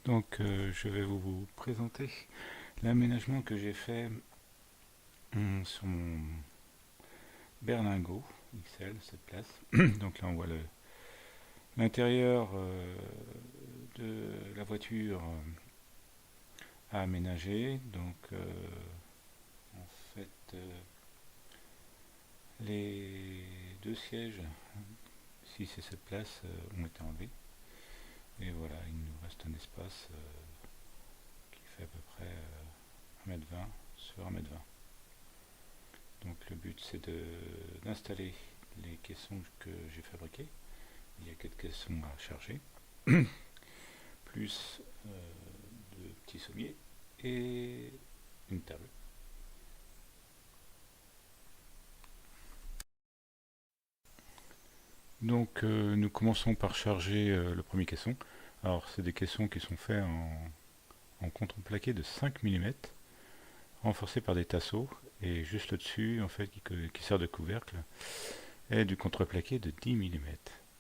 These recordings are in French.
Donc je vais vous présenter l'aménagement que j'ai fait sur mon berlingot XL, cette place. Donc là on voit l'intérieur de la voiture à aménager. Donc en fait les deux sièges, si c'est cette place, ont été enlevés. Et voilà, il nous reste un espace qui fait à peu près 1,20 m sur 1,20 m. Donc le but c'est d'installer les caissons que j'ai fabriqués. Il y a 4 caissons à charger, plus de petits sommiers et une table. Donc nous commençons par charger le premier caisson. Alors c'est des caissons qui sont faits en contreplaqué de 5 mm, renforcés par des tasseaux, et juste au-dessus, en fait, qui sert de couvercle, est du contreplaqué de 10 mm.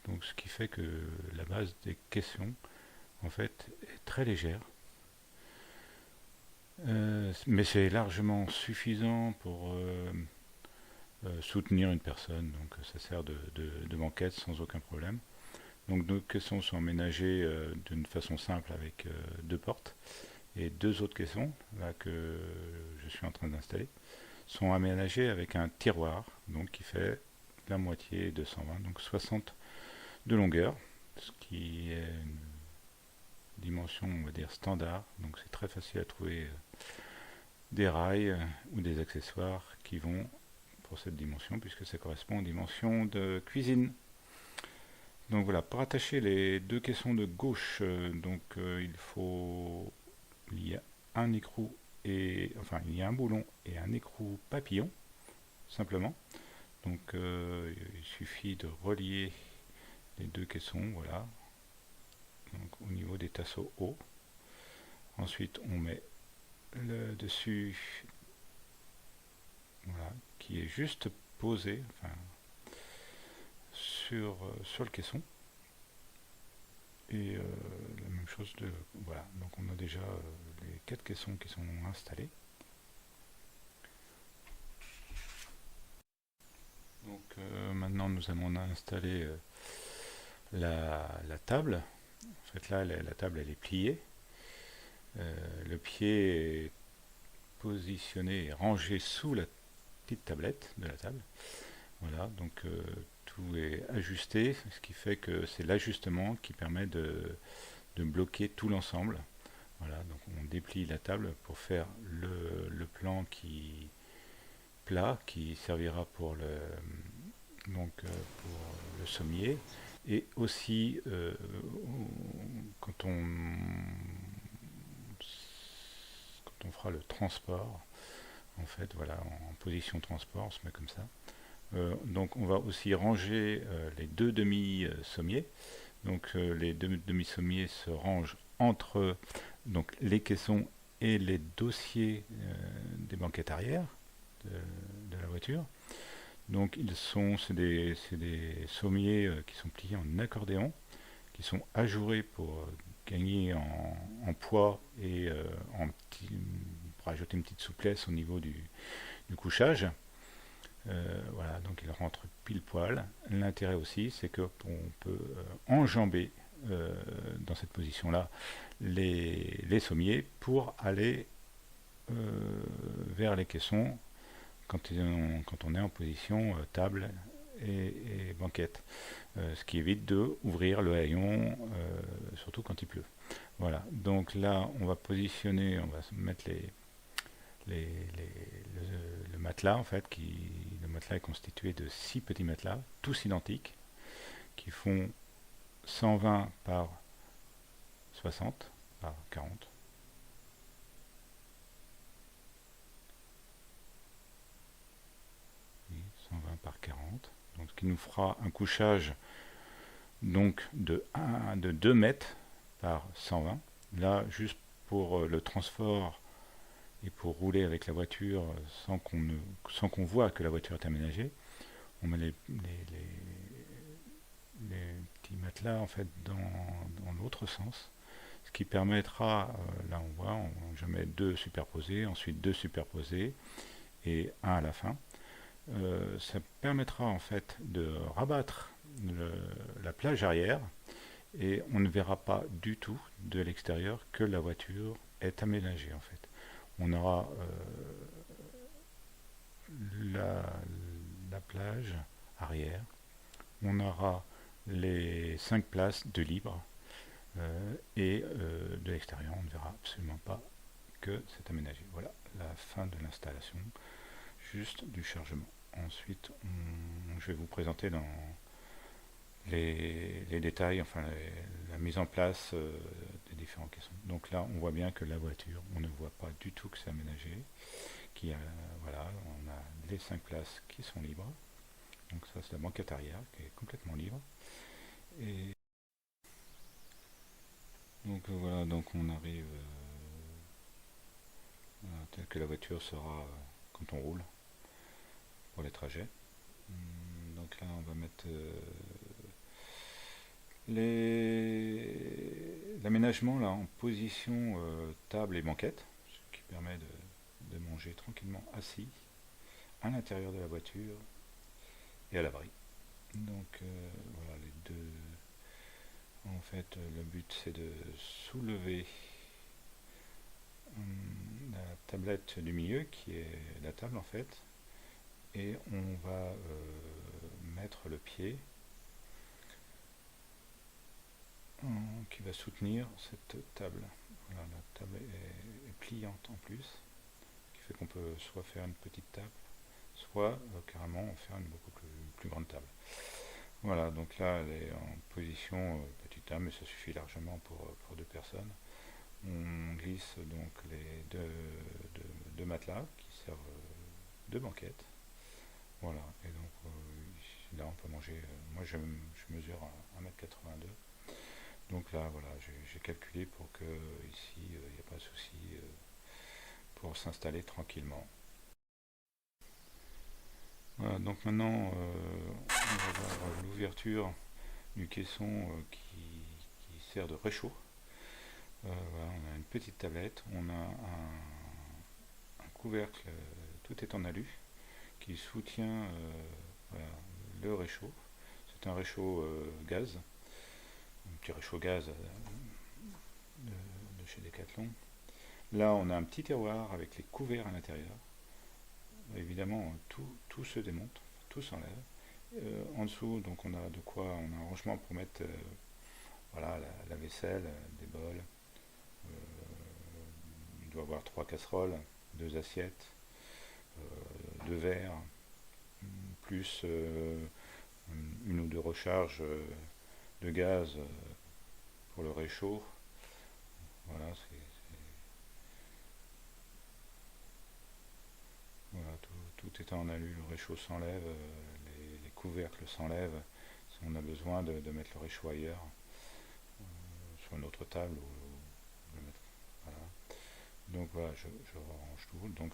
Donc ce qui fait que la base des caissons, en fait, est très légère. Mais c'est largement suffisant pour soutenir une personne, donc ça sert de banquette sans aucun problème. Donc nos caissons sont aménagés d'une façon simple avec deux portes, et deux autres caissons là que je suis en train d'installer sont aménagés avec un tiroir, donc qui fait la moitié de 120, donc 60 de longueur, ce qui est une dimension, on va dire, standard. Donc c'est très facile à trouver des rails ou des accessoires qui vont pour cette dimension, puisque ça correspond aux dimensions de cuisine. Donc voilà, pour attacher les deux caissons de gauche, il y a un écrou il y a un boulon et un écrou papillon, simplement. Donc il suffit de relier les deux caissons, voilà, donc au niveau des tasseaux hauts. Ensuite on met le dessus, voilà, qui est juste posé, enfin, sur le caisson. Et la même chose voilà, donc on a déjà les 4 caissons qui sont installés. Donc maintenant nous allons installer la table. En fait là la table elle est pliée. Le pied est positionné et rangé sous la petite tablette de la table. Voilà, donc tout est ajusté, ce qui fait que c'est l'ajustement qui permet de bloquer tout l'ensemble. Voilà, donc on déplie la table pour faire le plan plat qui servira pour le sommier, et aussi quand on fera le transport, en fait, voilà, en position transport, on se met comme ça. Donc on va aussi ranger les deux demi-sommiers. Donc les deux demi-sommiers se rangent entre donc, les caissons et les dossiers des banquettes arrière de la voiture. Donc c'est des sommiers qui sont pliés en accordéon, qui sont ajourés pour gagner en poids et pour ajouter une petite souplesse au niveau du couchage. Voilà, donc il rentre pile poil. L'intérêt aussi, c'est qu'on peut enjamber dans cette position-là les sommiers pour aller vers les caissons quand on est en position table et banquette. Ce qui évite de ouvrir le haillon, surtout quand il pleut. Voilà, donc là on va mettre le matelas, en fait, le matelas est constitué de 6 petits matelas, tous identiques, qui font 120 par 60 par 40. Oui, 120 par 40. Donc, ce qui nous fera un couchage donc de 2 mètres par 120. Là, juste pour le transport et pour rouler avec la voiture sans qu'on voit que la voiture est aménagée, on met les petits matelas en fait dans l'autre sens, ce qui permettra, là on voit, je mets deux superposés, ensuite deux superposés et un à la fin. Ça permettra en fait de rabattre la plage arrière et on ne verra pas du tout de l'extérieur que la voiture est aménagée en fait. On aura la, la plage arrière, on aura les 5 places de libre et de l'extérieur on ne verra absolument pas que c'est aménagé. Voilà la fin de l'installation, juste du chargement. Ensuite je vais vous présenter dans les détails, enfin la mise en place des différents caissons. Donc là on voit bien que la voiture, on ne voit pas du tout que c'est aménagé, voilà, on a les 5 places qui sont libres. Donc ça c'est la banquette arrière qui est complètement libre. Et donc voilà, donc on arrive tel que la voiture sera quand on roule pour les trajets. Donc là on va mettre l'aménagement là en position table et banquette, ce qui permet de manger tranquillement assis à l'intérieur de la voiture et à l'abri. Donc voilà les deux. En fait, le but c'est de soulever la tablette du milieu qui est la table en fait, et on va mettre le pied qui va soutenir cette table. Voilà, la table est pliante en plus, ce qui fait qu'on peut soit faire une petite table, soit carrément faire une beaucoup plus grande table. Voilà, donc là elle est en position petite table, mais ça suffit largement pour deux personnes. On glisse donc les deux matelas qui servent de banquette. Voilà, et donc là on peut manger, moi je mesure 1,82 m. Donc là voilà, j'ai calculé pour que ici il n'y a pas de souci pour s'installer tranquillement. Voilà, donc maintenant on va voir l'ouverture du caisson qui sert de réchaud. Voilà, on a une petite tablette, on a un couvercle, tout est en alu, qui soutient voilà, le réchaud. C'est un réchaud gaz, un petit réchaud gaz de chez Decathlon. Là, on a un petit tiroir avec les couverts à l'intérieur. Évidemment, tout se démonte, tout s'enlève. En dessous, donc on a de quoi, on a un rangement pour mettre voilà, la vaisselle, des bols. Il doit y avoir 3 casseroles, 2 assiettes, 2 verres, plus une ou deux recharges de gaz pour le réchaud. Voilà, voilà, tout est en alu, le réchaud s'enlève, les couvercles s'enlèvent si on a besoin de mettre le réchaud ailleurs, sur une autre table ou le mettre. Voilà. Donc voilà, je range tout. Donc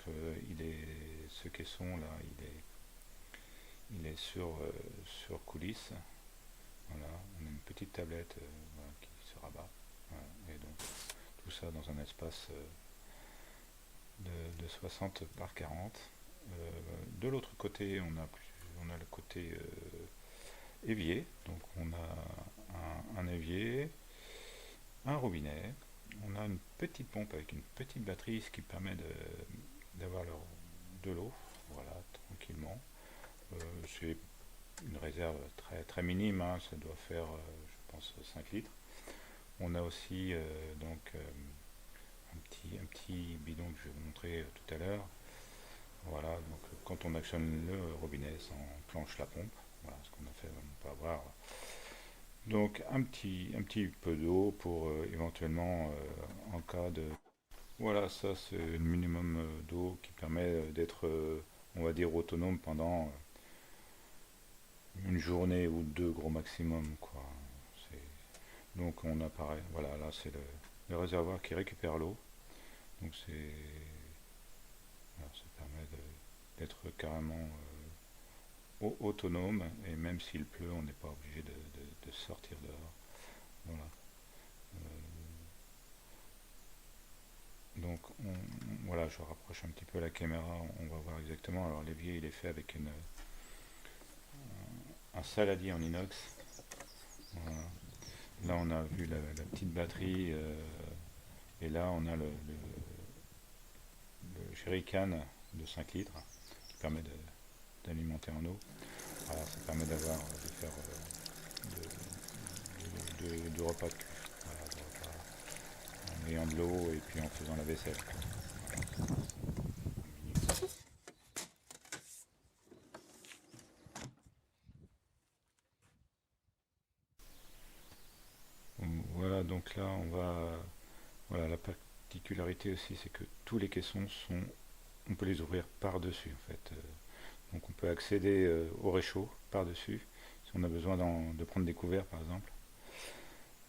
ce caisson là, il est sur coulisse. Voilà, on a une petite tablette voilà, qui se rabat. Voilà. Et donc tout ça dans un espace de 60 par 40. De l'autre côté, on a le côté évier. Donc on a un évier, un robinet. On a une petite pompe avec une petite batterie, ce qui permet d'avoir de l'eau, voilà, tranquillement. C'est une réserve très minime, hein, ça doit faire, je pense, 5 litres. On a aussi donc un petit bidon que je vais vous montrer tout à l'heure. Voilà, donc quand on actionne le robinet, ça enclenche la pompe. Voilà ce qu'on a fait, on peut avoir donc un petit peu d'eau pour éventuellement en cas de... Voilà, ça c'est le minimum d'eau qui permet d'être, on va dire, autonome pendant une journée ou deux gros maximum, quoi. Donc on a pareil, voilà, là c'est le réservoir qui récupère l'eau. Donc voilà, ça permet d'être carrément autonome, et même s'il pleut, on n'est pas obligé de sortir dehors. Voilà. voilà, je rapproche un petit peu la caméra, on va voir exactement. Alors l'évier il est fait avec un saladier en inox. Voilà. Là on a vu la petite batterie et là on a le jerrycan de 5 litres qui permet d'alimenter en eau. Voilà, ça permet de faire de repas de cuve. Voilà, de repas en ayant de l'eau et puis en faisant la vaisselle. Voilà, donc là on va. Voilà, la particularité aussi c'est que tous les caissons sont. On peut les ouvrir par-dessus en fait. Donc on peut accéder au réchaud par-dessus si on a besoin de prendre des couverts par exemple.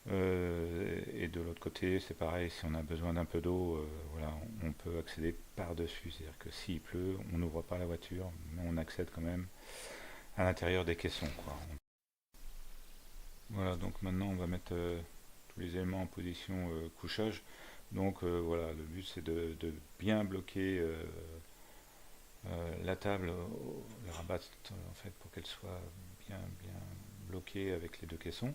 Et de l'autre côté, c'est pareil, si on a besoin d'un peu d'eau, voilà, on peut accéder par-dessus. C'est-à-dire que s'il pleut, on n'ouvre pas la voiture, mais on accède quand même à l'intérieur des caissons, quoi. Voilà, donc maintenant on va mettre tous les éléments en position couchage. Donc voilà, le but c'est de bien bloquer la table, la rabattre en fait pour qu'elle soit bien bloquée avec les deux caissons.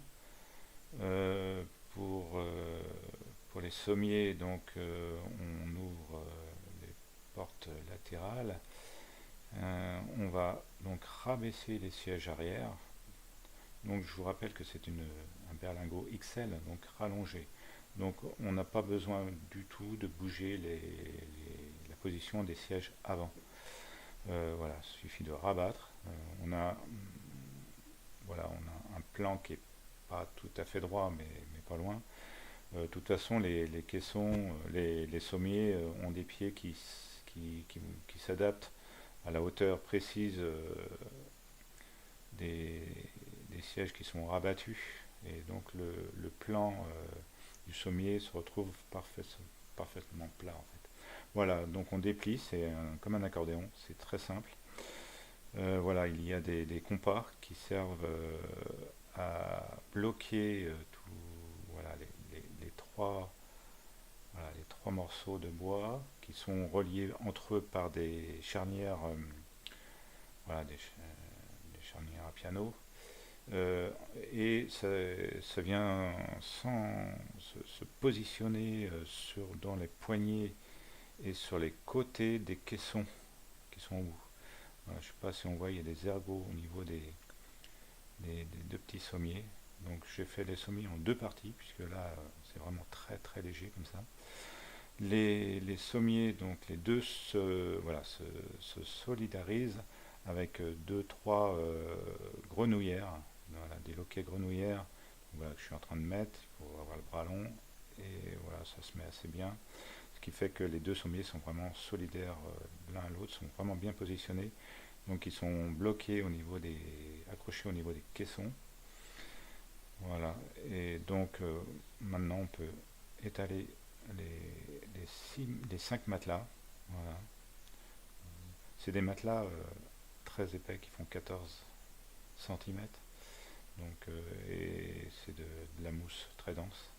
Euh, pour, euh, pour les sommiers, donc on ouvre les portes latérales. On va donc rabaisser les sièges arrière. Donc je vous rappelle que c'est un berlingot XL, donc rallongé. Donc on n'a pas besoin du tout de bouger la position des sièges avant. Voilà, il suffit de rabattre. Voilà, on a un plan qui est pas tout à fait droit, mais pas loin. De toute façon, les caissons, les sommiers ont des pieds qui s'adaptent à la hauteur précise des, des sièges qui sont rabattus. Et donc le plan du sommier se retrouve parfaitement plat en fait. Voilà, donc on déplie, c'est comme un accordéon, c'est très simple. Voilà, il y a des compas qui servent à bloquer voilà, les trois, voilà, les trois morceaux de bois qui sont reliés entre eux par des charnières, voilà, des charnières à piano. Euh, et ça vient se positionner dans les poignées et sur les côtés des caissons qui sont au bout. Voilà, je ne sais pas si on voit, il y a des ergots au niveau des deux petits sommiers. Donc j'ai fait les sommiers en deux parties, puisque là c'est vraiment très léger comme ça. Les sommiers, donc les deux voilà, se solidarisent avec deux, trois grenouillères, voilà, des loquets grenouillères voilà, que je suis en train de mettre pour avoir le bras long. Et voilà, ça se met assez bien. Ce qui fait que les deux sommiers sont vraiment solidaires l'un à l'autre, sont vraiment bien positionnés. Donc ils sont bloqués accrochés au niveau des caissons. Voilà. Et donc maintenant on peut étaler les 5 matelas. Voilà. C'est des matelas très épais qui font 14 cm. Donc, et c'est de la mousse très dense.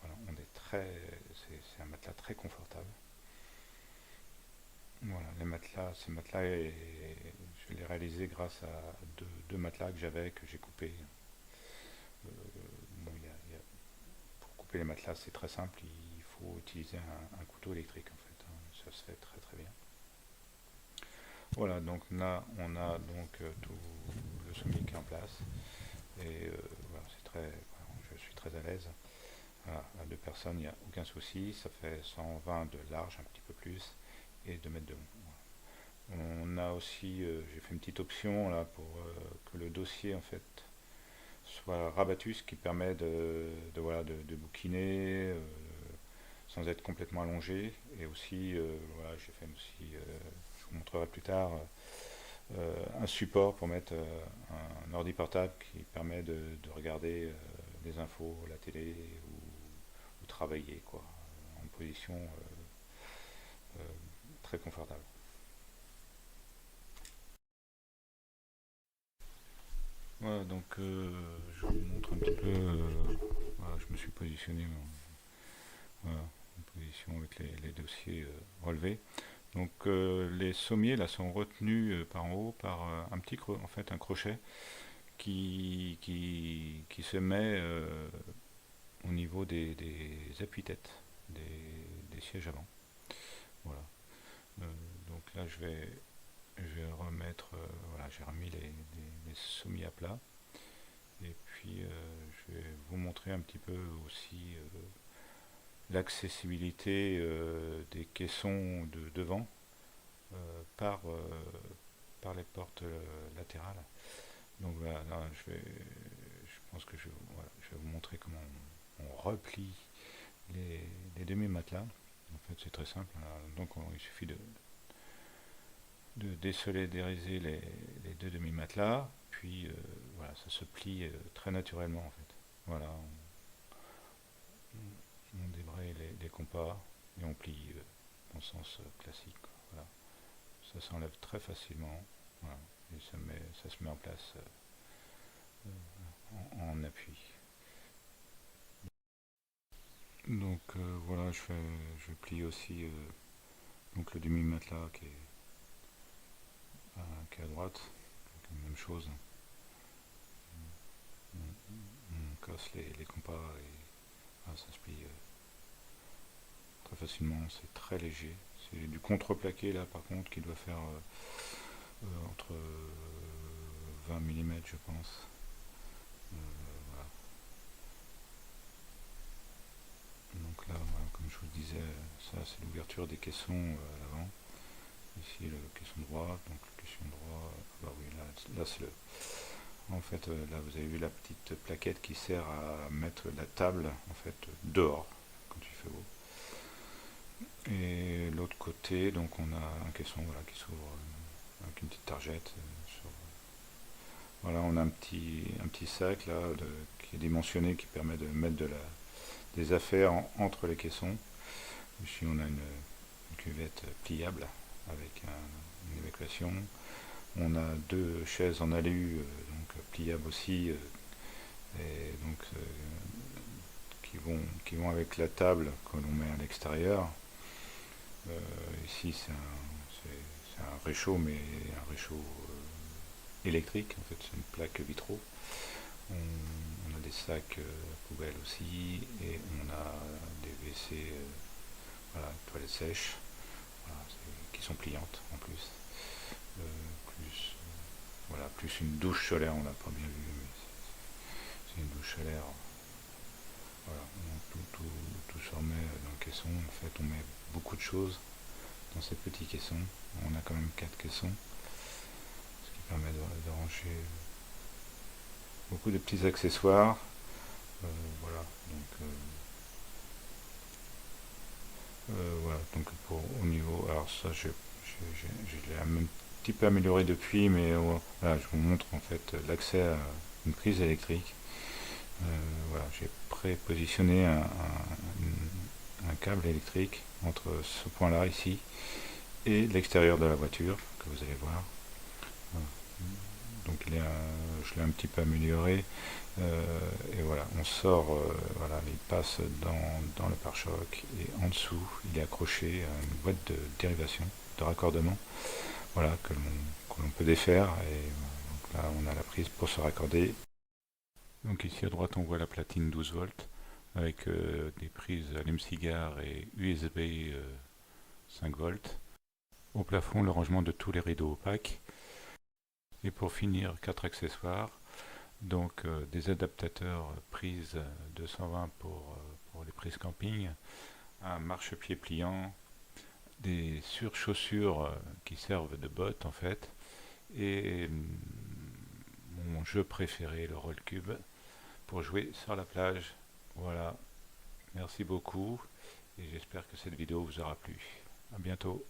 Voilà, c'est un matelas très confortable. Voilà, ces matelas, je l'ai réalisé grâce à deux matelas que j'avais, que j'ai coupés. Euh, bon, pour couper les matelas, c'est très simple, il faut utiliser un couteau électrique en fait, hein. Ça se fait très bien. Voilà, donc là, on a donc tout le sommier qui est en place. Et voilà, voilà, je suis très à l'aise. Voilà, à deux personnes, il n'y a aucun souci. Ça fait 120 de large, un petit peu plus, et 2 mètres de long. Voilà. On a aussi, j'ai fait une petite option là pour que le dossier en fait soit rabattu, ce qui permet voilà, de bouquiner sans être complètement allongé. Et aussi, voilà, j'ai fait aussi, je vous montrerai plus tard, un support pour mettre un ordi portable qui permet de regarder des infos, la télé ou travailler quoi, en position très confortable. Voilà, donc je vous montre un petit peu, voilà, je me suis positionné, voilà, position avec les dossiers relevés. Donc les sommiers là sont retenus par en haut par un petit en fait un crochet qui se met au niveau des appuis-têtes des sièges avant. Voilà. Euh, donc là je vais remettre, voilà, j'ai remis les sommiers à plat. Et puis je vais vous montrer un petit peu aussi l'accessibilité des caissons de devant par les portes latérales. Donc voilà, là, je pense que voilà, je vais vous montrer comment on replie les demi-matelas. En fait, c'est très simple. Donc, il suffit de désolidariser les deux demi-matelas, puis voilà, ça se plie très naturellement en fait. Voilà, on débraye les compas et on plie dans le sens classique. Voilà, ça s'enlève très facilement. Voilà, et ça se met en place en appui. Donc voilà, je plie aussi donc le demi-matelas qui est à droite, donc même chose. On casse les compas et voilà, ça se plie très facilement, c'est très léger. C'est du contreplaqué là par contre qui doit faire entre 20 mm je pense. Voilà. Donc là, voilà, comme je vous le disais, ça c'est l'ouverture des caissons à l'avant. Ici le caisson droit, donc le caisson droit, bah oui, là c'est le... En fait, là vous avez vu la petite plaquette qui sert à mettre la table en fait dehors quand il fait beau. Et l'autre côté, donc on a un caisson voilà, qui s'ouvre avec une petite targette. Voilà, on a un petit sac là qui est dimensionné qui permet de mettre des affaires entre les caissons. Ici on a une cuvette pliable avec une évacuation. On a deux chaises en alu, donc pliables aussi, et donc qui vont avec la table que l'on met à l'extérieur. Ici c'est un réchaud, mais un réchaud électrique, en fait c'est une plaque vitraux. On a des sacs poubelles aussi, et on a des WC, voilà, toilettes sèches, voilà, qui sont pliantes en plus. Plus voilà, plus une douche solaire, on l'a pas bien vu, mais c'est une douche solaire. Voilà, tout se remet dans le caisson. En fait, on met beaucoup de choses dans ces petits caissons. On a quand même 4 caissons, ce qui permet de ranger beaucoup de petits accessoires. Voilà, voilà, donc au niveau, alors ça, je l'ai un petit peu amélioré depuis, mais voilà, je vous montre en fait l'accès à une prise électrique. Voilà, j'ai prépositionné un câble électrique entre ce point là ici et l'extérieur de la voiture que vous allez voir. Voilà. Donc je l'ai un petit peu amélioré, et voilà, on sort, voilà, il passe dans le pare-choc, et en dessous il est accroché à une boîte de dérivation, de raccordement, voilà, que l'on peut défaire, et donc là on a la prise pour se raccorder. Donc ici à droite on voit la platine 12 volts avec des prises allume-cigare et USB 5 volts. Au plafond, le rangement de tous les rideaux opaques. Et pour finir, 4 accessoires. Donc des adaptateurs prises 220 pour les prises camping, un marchepied pliant, des surchaussures qui servent de bottes en fait, et mon jeu préféré, le roll cube, pour jouer sur la plage. Voilà, merci beaucoup et j'espère que cette vidéo vous aura plu. À bientôt.